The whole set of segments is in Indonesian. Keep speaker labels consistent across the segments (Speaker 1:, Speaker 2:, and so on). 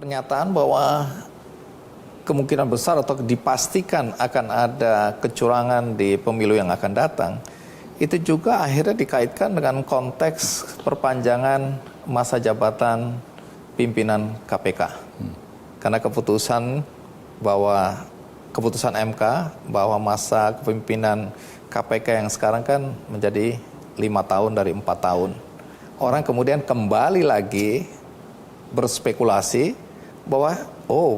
Speaker 1: pernyataan bahwa kemungkinan besar atau dipastikan akan ada kecurangan di pemilu yang akan datang, itu juga akhirnya dikaitkan dengan konteks perpanjangan masa jabatan pimpinan KPK. Karena keputusan MK bahwa masa kepemimpinan KPK yang sekarang kan menjadi 5 tahun dari 4 tahun. Orang kemudian kembali lagi berspekulasi bahwa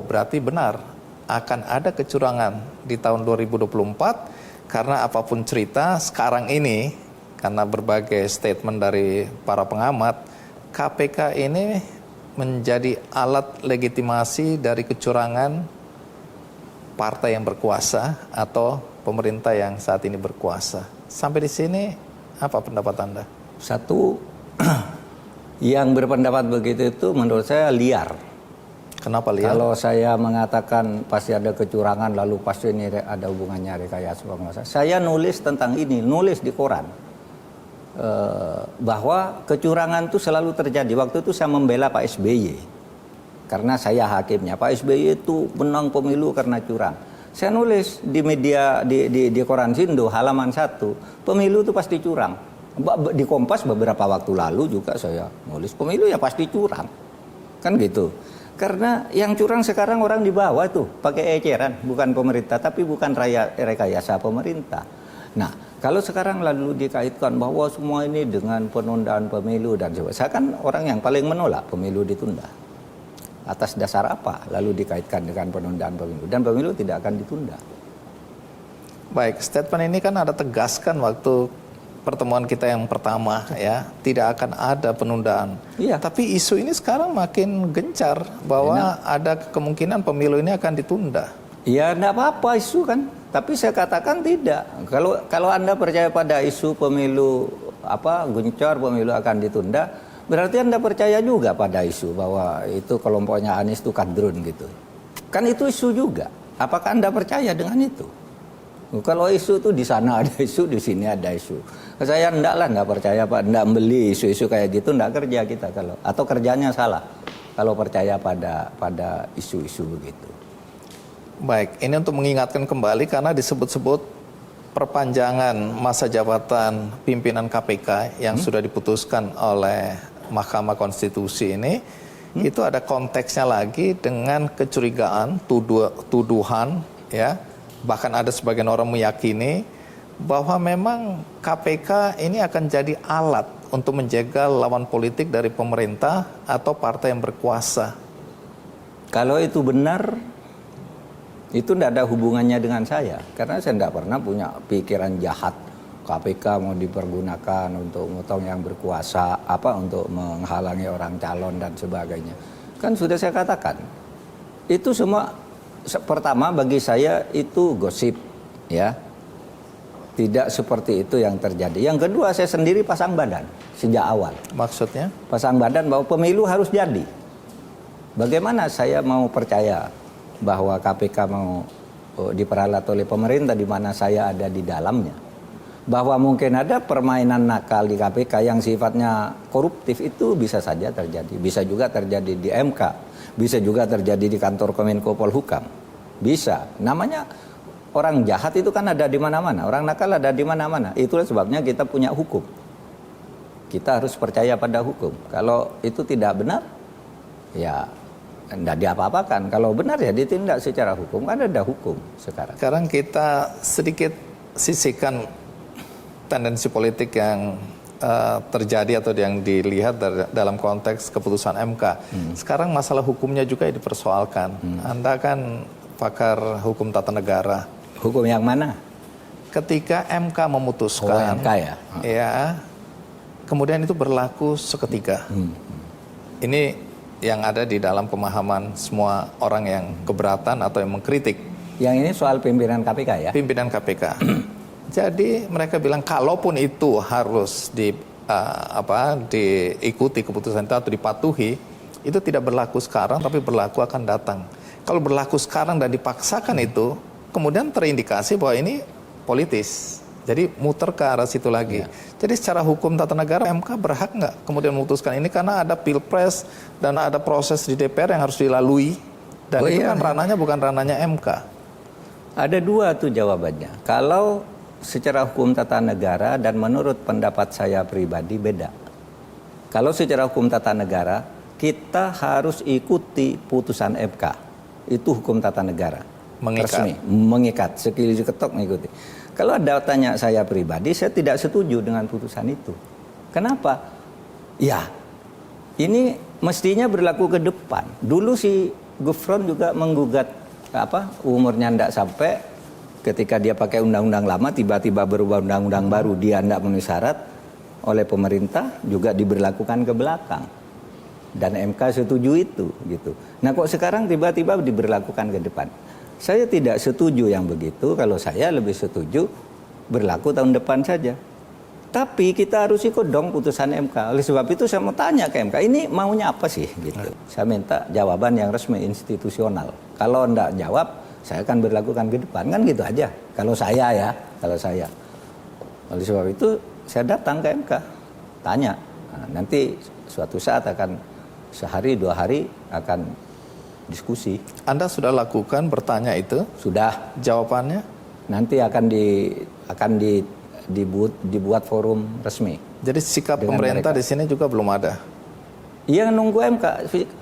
Speaker 1: berarti benar akan ada kecurangan di tahun 2024 karena apapun cerita sekarang ini, karena berbagai statement dari para pengamat, KPK ini menjadi alat legitimasi dari kecurangan partai yang berkuasa atau pemerintah yang saat ini berkuasa. Sampai di sini apa pendapat Anda?
Speaker 2: Satu, yang berpendapat begitu itu menurut saya liar.
Speaker 1: Kenapa liar?
Speaker 2: Kalau saya mengatakan pasti ada kecurangan lalu pasti ini ada hubungannya rekayasa penguasa. Saya nulis tentang ini, nulis di koran. Bahwa kecurangan itu selalu terjadi. Waktu itu saya membela Pak SBY. Karena saya hakimnya. Pak SBY itu menang pemilu karena curang. Saya nulis di media, di koran Sindo, halaman 1. Pemilu itu pasti curang. Di Kompas beberapa waktu lalu juga saya nulis pemilu ya pasti curang. Kan gitu. Karena yang curang sekarang orang di bawah tuh pakai eceran, bukan pemerintah tapi bukan rekayasa pemerintah. Nah, kalau sekarang lalu dikaitkan bahwa semua ini dengan penundaan pemilu dan sebagainya. Saya kan orang yang paling menolak pemilu ditunda. Atas dasar apa lalu dikaitkan dengan penundaan pemilu, dan pemilu tidak akan ditunda.
Speaker 1: Baik, statement ini kan ada tegaskan waktu pertemuan kita yang pertama ya, tidak akan ada penundaan.
Speaker 2: Iya.
Speaker 1: Tapi isu ini sekarang makin gencar bahwa ada kemungkinan pemilu ini akan ditunda.
Speaker 2: Ya enggak apa-apa isu kan, tapi saya katakan tidak. Kalau Anda percaya pada isu pemilu gencar pemilu akan ditunda, berarti Anda percaya juga pada isu bahwa itu kelompoknya Anies itu kadrun gitu. Kan itu isu juga. Apakah Anda percaya dengan itu? Kalau isu itu di sana ada isu, di sini ada isu. Saya enggak percaya Pak, enggak beli isu-isu kayak gitu, enggak kerja kita atau kerjanya salah kalau percaya pada isu-isu begitu.
Speaker 1: Baik, ini untuk mengingatkan kembali karena disebut-sebut perpanjangan masa jabatan pimpinan KPK yang sudah diputuskan oleh Mahkamah Konstitusi ini, itu ada konteksnya lagi dengan kecurigaan, tuduhan ya. Bahkan ada sebagian orang meyakini bahwa memang KPK ini akan jadi alat untuk menjaga lawan politik dari pemerintah atau partai yang berkuasa.
Speaker 2: Kalau itu benar, itu tidak ada hubungannya dengan saya. Karena saya tidak pernah punya pikiran jahat KPK mau dipergunakan untuk motong yang berkuasa, untuk menghalangi orang calon dan sebagainya. Kan sudah saya katakan, itu semua pertama bagi saya itu gosip, ya. Tidak seperti itu yang terjadi. Yang kedua, saya sendiri pasang badan sejak awal.
Speaker 1: Maksudnya?
Speaker 2: Pasang badan bahwa pemilu harus jadi. Bagaimana saya mau percaya bahwa KPK mau diperalat oleh pemerintah di mana saya ada di dalamnya? Bahwa mungkin ada permainan nakal di KPK yang sifatnya koruptif itu bisa saja terjadi. Bisa juga terjadi di MK. Bisa juga terjadi di kantor Kemenko Polhukam. Bisa. Namanya orang jahat itu kan ada di mana-mana. Orang nakal ada di mana-mana. Itulah sebabnya kita punya hukum. Kita harus percaya pada hukum. Kalau itu tidak benar, ya tidak diapa-apakan. Kalau benar ya ditindak secara hukum. Kan ada hukum sekarang.
Speaker 1: Sekarang kita sedikit sisihkan tendensi politik yang terjadi atau yang dilihat dalam konteks keputusan MK. Sekarang masalah hukumnya juga dipersoalkan. Anda kan pakar hukum tata negara.
Speaker 2: Hukum yang mana?
Speaker 1: Ketika MK memutuskan,
Speaker 2: MK
Speaker 1: ya, kemudian itu berlaku seketika. Ini yang ada di dalam pemahaman semua orang yang keberatan atau yang mengkritik.
Speaker 2: Yang ini soal pimpinan KPK ya?
Speaker 1: Pimpinan KPK. Jadi mereka bilang kalaupun itu harus diikuti keputusan itu atau dipatuhi, itu tidak berlaku sekarang tapi berlaku akan datang. Kalau berlaku sekarang dan dipaksakan itu, kemudian terindikasi bahwa ini politis. Jadi muter ke arah situ lagi. Jadi secara hukum tata negara MK berhak nggak kemudian memutuskan ini karena ada pilpres dan ada proses di DPR yang harus dilalui dan itu kan ranahnya bukan ranahnya MK.
Speaker 2: Ada dua tuh jawabannya. Kalau secara hukum tata negara dan menurut pendapat saya pribadi beda. Kalau secara hukum tata negara kita harus ikuti putusan MK. Itu hukum tata negara. Mengikat, sekali ketok mengikuti. Kalau ada tanya saya pribadi, saya tidak setuju dengan putusan itu. Kenapa? Ya, ini mestinya berlaku ke depan. Dulu si Gufron juga menggugat umurnya tidak sampai, ketika dia pakai undang-undang lama tiba-tiba berubah undang-undang baru, dia tidak memenuhi syarat, oleh pemerintah juga diberlakukan ke belakang. Dan MK setuju itu gitu. Nah kok sekarang tiba-tiba diberlakukan ke depan? Saya tidak setuju yang begitu. Kalau saya lebih setuju berlaku tahun depan saja. Tapi kita harus ikut dong putusan MK. Oleh sebab itu saya mau tanya ke MK, ini maunya apa sih gitu. Saya minta jawaban yang resmi institusional. Kalau enggak jawab, saya akan berlakukan ke depan, kan gitu aja. Kalau saya. Oleh sebab itu saya datang ke MK, tanya. Nah, nanti suatu saat akan sehari 2 hari akan diskusi.
Speaker 1: Anda sudah lakukan bertanya itu?
Speaker 2: Sudah.
Speaker 1: Jawabannya?
Speaker 2: Nanti akan dibuat forum resmi.
Speaker 1: Jadi sikap pemerintah mereka di sini juga belum ada.
Speaker 2: Iya, nunggu MK.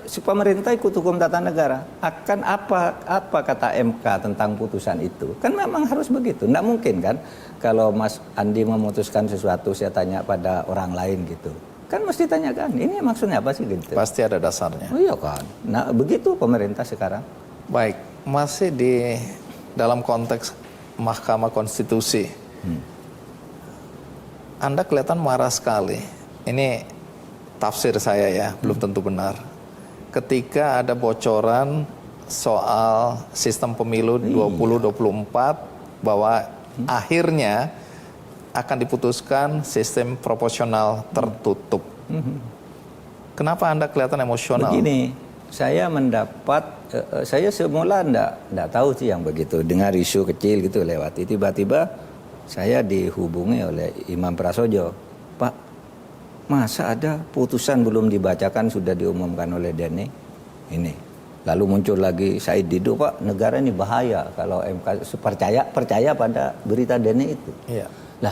Speaker 2: Si pemerintah ikut hukum tata negara. Akan apa kata MK tentang putusan itu? Kan memang harus begitu. Nggak mungkin kan kalau Mas Andi memutuskan sesuatu saya tanya pada orang lain gitu. Kan mesti tanyakan, ini maksudnya apa sih gitu.
Speaker 1: Pasti ada dasarnya.
Speaker 2: Oh iya kan. Nah begitu pemerintah sekarang.
Speaker 1: Baik, masih di dalam konteks Mahkamah Konstitusi. Anda kelihatan marah sekali. Ini tafsir saya ya, belum tentu benar. Ketika ada bocoran soal sistem pemilu 2024 bahwa akhirnya akan diputuskan sistem proporsional tertutup. Kenapa Anda kelihatan emosional?
Speaker 2: Begini, saya mendapat, saya semula enggak tahu sih yang begitu. Dengar isu kecil gitu lewati. Tiba-tiba saya dihubungi oleh Imam Prasojo. Pak, masa ada putusan belum dibacakan sudah diumumkan oleh Dene? Ini. Lalu muncul lagi Said Didu, Pak, negara ini bahaya kalau MK percaya pada berita Dene itu.
Speaker 1: Iya.
Speaker 2: Lah,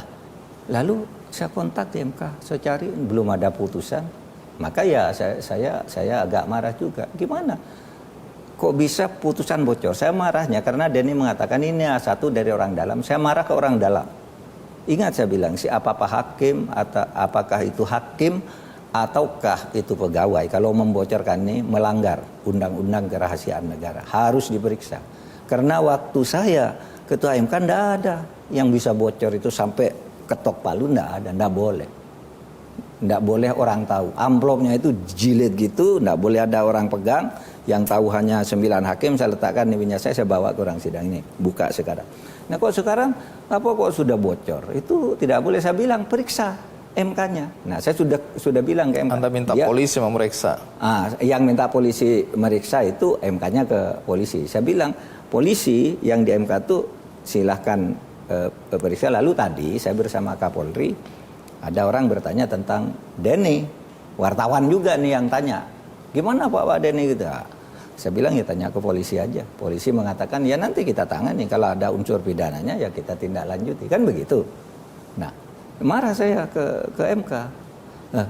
Speaker 2: lalu saya kontak di MK, saya cari belum ada putusan. Maka ya saya agak marah juga. Gimana? Kok bisa putusan bocor? Saya marahnya karena Denny mengatakan ini satu dari orang dalam. Saya marah ke orang dalam. Ingat saya bilang, apakah hakim atau apakah itu hakim ataukah itu pegawai? Kalau membocorkan ini melanggar undang-undang kerahasiaan negara, harus diperiksa. Karena waktu saya ketua MK enggak ada yang bisa bocor itu sampai ketok palu, enggak ada, enggak boleh. Enggak boleh orang tahu. Amplopnya itu jilid gitu, enggak boleh ada orang pegang. Yang tahu hanya 9 hakim, saya letakkan di meja saya bawa ke orang sidang ini. Buka sekarang. Nah kok sekarang, kok sudah bocor? Itu tidak boleh, saya bilang, periksa MK-nya. Nah saya sudah bilang ke MK.
Speaker 1: Anda minta polisi memeriksa?
Speaker 2: Yang minta polisi meriksa itu MK-nya ke polisi. Saya bilang, polisi yang di MK itu silahkan periksa. Lalu tadi saya bersama Kapolri, ada orang bertanya tentang Denny. Wartawan juga nih yang tanya. Gimana Pak Denny gitu? Saya bilang ya tanya ke polisi aja. Polisi mengatakan ya nanti kita tangani. Kalau ada unsur pidananya ya kita tindak lanjuti. Kan begitu. Nah, marah saya ke MK. Nah,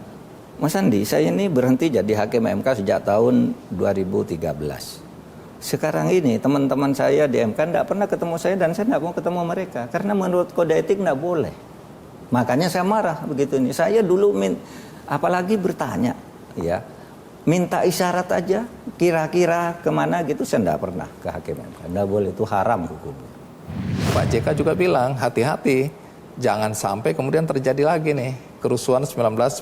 Speaker 2: Mas Andi, saya ini berhenti jadi hakim MK sejak tahun 2013. Sekarang ini teman-teman saya di MK tidak pernah ketemu saya dan saya tidak mau ketemu mereka. Karena menurut kode etik tidak boleh. Makanya saya marah begitu ini. Saya dulu apalagi bertanya, ya minta isyarat aja, kira-kira kemana gitu, saya tidak pernah ke hakim MK. Tidak boleh, itu haram hukumnya.
Speaker 1: Pak JK juga bilang hati-hati, jangan sampai kemudian terjadi lagi nih kerusuhan 1998.